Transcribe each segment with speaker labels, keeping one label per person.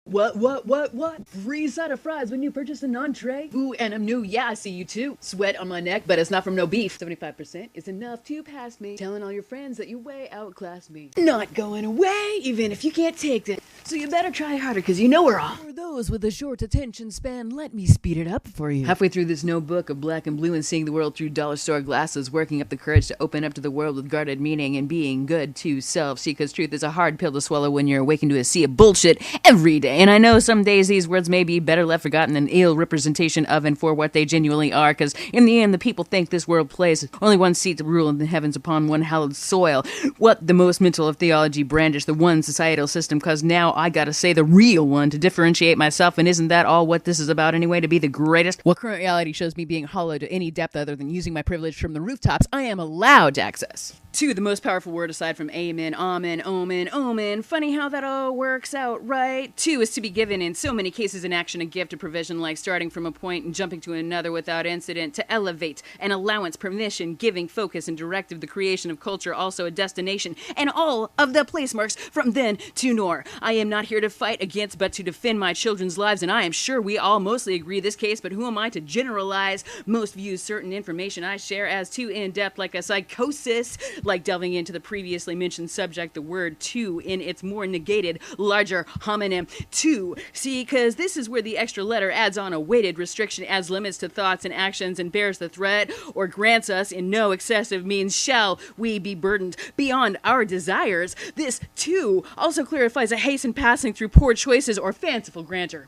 Speaker 1: What? Free side of fries when you purchase an entree? Ooh, and I'm new, yeah, I see you too. Sweat on my neck, but it's not from no beef. 75% is enough to pass me. Telling all your friends that you way outclass me. Not going away, even if you can't take it. So you better try harder, cause you know we're all. For those with a short attention span, let me speed it up for you. Halfway through this notebook of black and blue and seeing the world through dollar store glasses, working up the courage to open up to the world with guarded meaning and being good to self. See, cause truth is a hard pill to swallow when you're awakened to a sea of bullshit every day. And I know some days these words may be better left forgotten than ill representation of and for what they genuinely are, because in the end the people think this world plays only one seat to rule in the heavens upon one hallowed soil. What the most mental of theology brandish, the one societal system, cause now I gotta say the real one to differentiate myself, and isn't that all what this is about anyway, to be the greatest? Well, current reality shows me being hollow to any depth other than using my privilege from the rooftops I am allowed to access. 2, the most powerful word aside from amen, amen, omen. Funny how that all works out, right? 2 is to be given in so many cases in action a gift, a provision, like starting from a point and jumping to another without incident, to elevate, an allowance, permission, giving, focus, and directive, the creation of culture, also a destination, and all of the place marks from then to nor. I am not here to fight against, but to defend my children's lives, and I am sure we all mostly agree this case, but who am I to generalize? Most view certain information I share as too in-depth, like a psychosis, like delving into the previously mentioned subject, the word to, in its more negated, larger homonym, to. See, because this is where the extra letter adds on a weighted restriction, adds limits to thoughts and actions, and bears the threat, or grants us in no excessive means shall we be burdened beyond our desires. This, too, also clarifies a haste in passing through poor choices or fanciful grantor.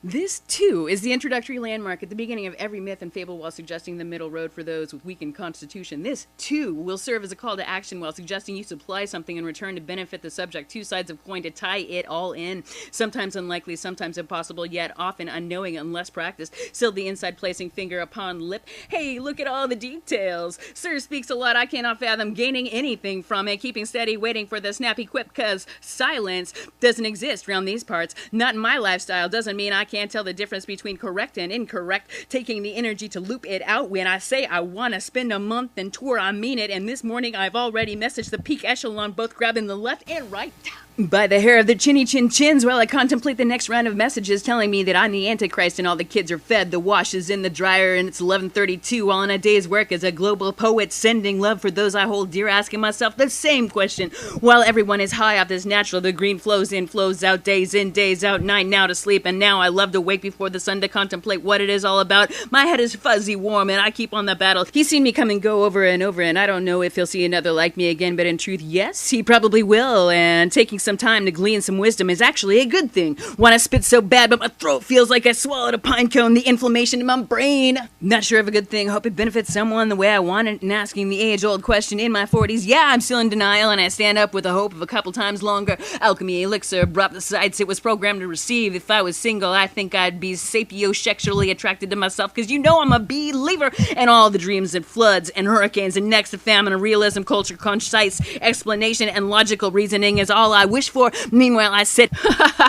Speaker 1: This, too, is the introductory landmark at the beginning of every myth and fable while suggesting the middle road for those with weakened constitution. This, too, will serve as a call to action while suggesting you supply something in return to benefit the subject. 2 sides of coin to tie it all in. Sometimes unlikely, sometimes impossible, yet often unknowing unless practiced. Still the inside placing finger upon lip. Hey, look at all the details. Sir speaks a lot I cannot fathom gaining anything from it. Keeping steady, waiting for the snappy quip, cause silence doesn't exist around these parts. Not in my lifestyle. Doesn't mean I can't tell the difference between correct and incorrect. Taking the energy to loop it out. When I say I want to spend a month and tour, I mean it. And this morning I've already messaged the peak echelon, both grabbing the left and right by the hair of their chinny chin chins while I contemplate the next round of messages telling me that I'm the Antichrist and all the kids are fed. The wash is in the dryer and it's 11:32 while on a day's work as a global poet, sending love for those I hold dear, asking myself the same question. While everyone is high off this natural, the green flows in, flows out, days in, days out, night now to sleep, and now I love to wake before the sun to contemplate what it is all about. My head is fuzzy warm and I keep on the battle. He's seen me come and go over and over, and I don't know if he'll see another like me again, but in truth, yes, he probably will, and taking some time to glean some wisdom is actually a good thing. Want to spit so bad, but my throat feels like I swallowed a pine cone, the inflammation in my brain. Not sure of a good thing, hope it benefits someone the way I want it, and asking the age-old question in my 40s, yeah, I'm still in denial, and I stand up with the hope of a couple times longer. Alchemy, elixir, brought the sights it was programmed to receive. If I was single, I think I'd be sapiosexually attracted to myself, because you know I'm a believer, and all the dreams and floods and hurricanes and next to famine and realism, culture, concise explanation, and logical reasoning is all I wish for. Meanwhile, I sit,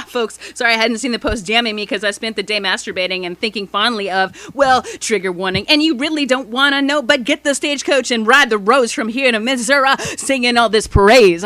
Speaker 1: folks, sorry I hadn't seen the post jamming me because I spent the day masturbating and thinking fondly of, well, trigger warning, and you really don't want to know, but get the stagecoach and ride the roads from here to Missouri, singing all this praise.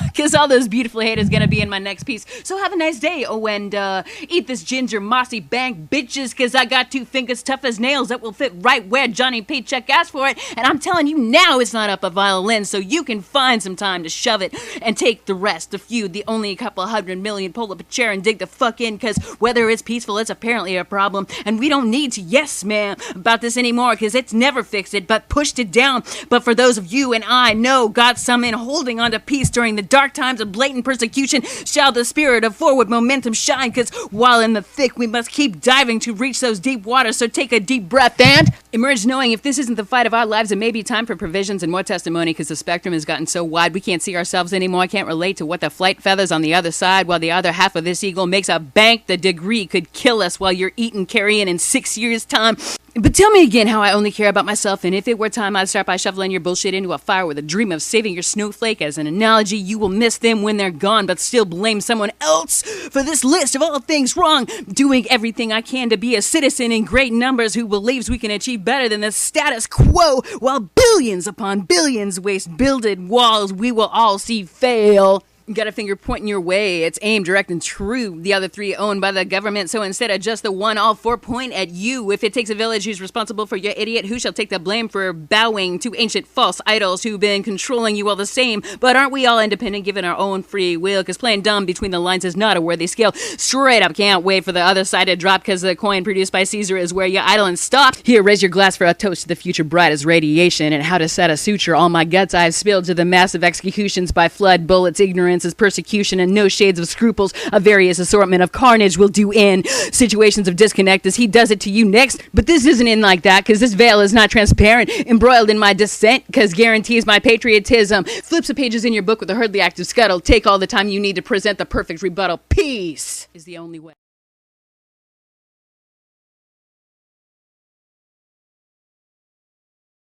Speaker 1: Because all those beautiful haters gonna be in my next piece. So have a nice day, oh, and eat this ginger mossy bank, bitches, because I got 2 fingers tough as nails that will fit right where Johnny Paycheck asked for it, and I'm telling you now it's not up a violin, so you can find some time to shove it and take the rest, the few, the only a couple 100 million, pull up a chair and dig the fuck in, because whether it's peaceful, it's apparently a problem, and we don't need to yes ma'am about this anymore, because it's never fixed it, but pushed it down. But for those of you and I know got some in holding on to peace during the dark times of blatant persecution, shall the spirit of forward momentum shine, because while in the thick we must keep diving to reach those deep waters. So take a deep breath and emerge knowing if this isn't the fight of our lives, it may be time for provisions and more testimony, because the spectrum has gotten so wide we can't see ourselves anymore. I can't relate to what the flight feathers on the other side, while the other half of this eagle makes a bank. The degree could kill us while you're eating carrion in 6 years' time. But tell me again how I only care about myself, and if it were time, I'd start by shoveling your bullshit into a fire with a dream of saving your snowflake. As an analogy, you will miss them when they're gone, but still blame someone else for this list of all things wrong. Doing everything I can to be a citizen in great numbers who believes we can achieve better than the status quo, while billions upon billions waste builded walls we will all see fail. Got a finger pointing your way. It's aimed, direct, and true. The other three owned by the government, so instead of just the one, all four point at you. If it takes a village who's responsible for your idiot, who shall take the blame for bowing to ancient false idols who've been controlling you all the same? But aren't we all independent given our own free will? Because playing dumb between the lines is not a worthy skill. Straight up, can't wait for the other side to drop because the coin produced by Caesar is where you idle and stop. Here, raise your glass for a toast to the future bright as radiation and how to set a suture. All my guts I've spilled to the massive executions by flood, bullets, ignorance is persecution, and no shades of scruples. A various assortment of carnage will do in situations of disconnect as he does it to you next. But this isn't in like that, because this veil is not transparent, embroiled in my dissent, because guarantees my patriotism. Flips the pages in your book with a hurriedly active scuttle. Take all the time you need to present the perfect rebuttal. Peace is the only way.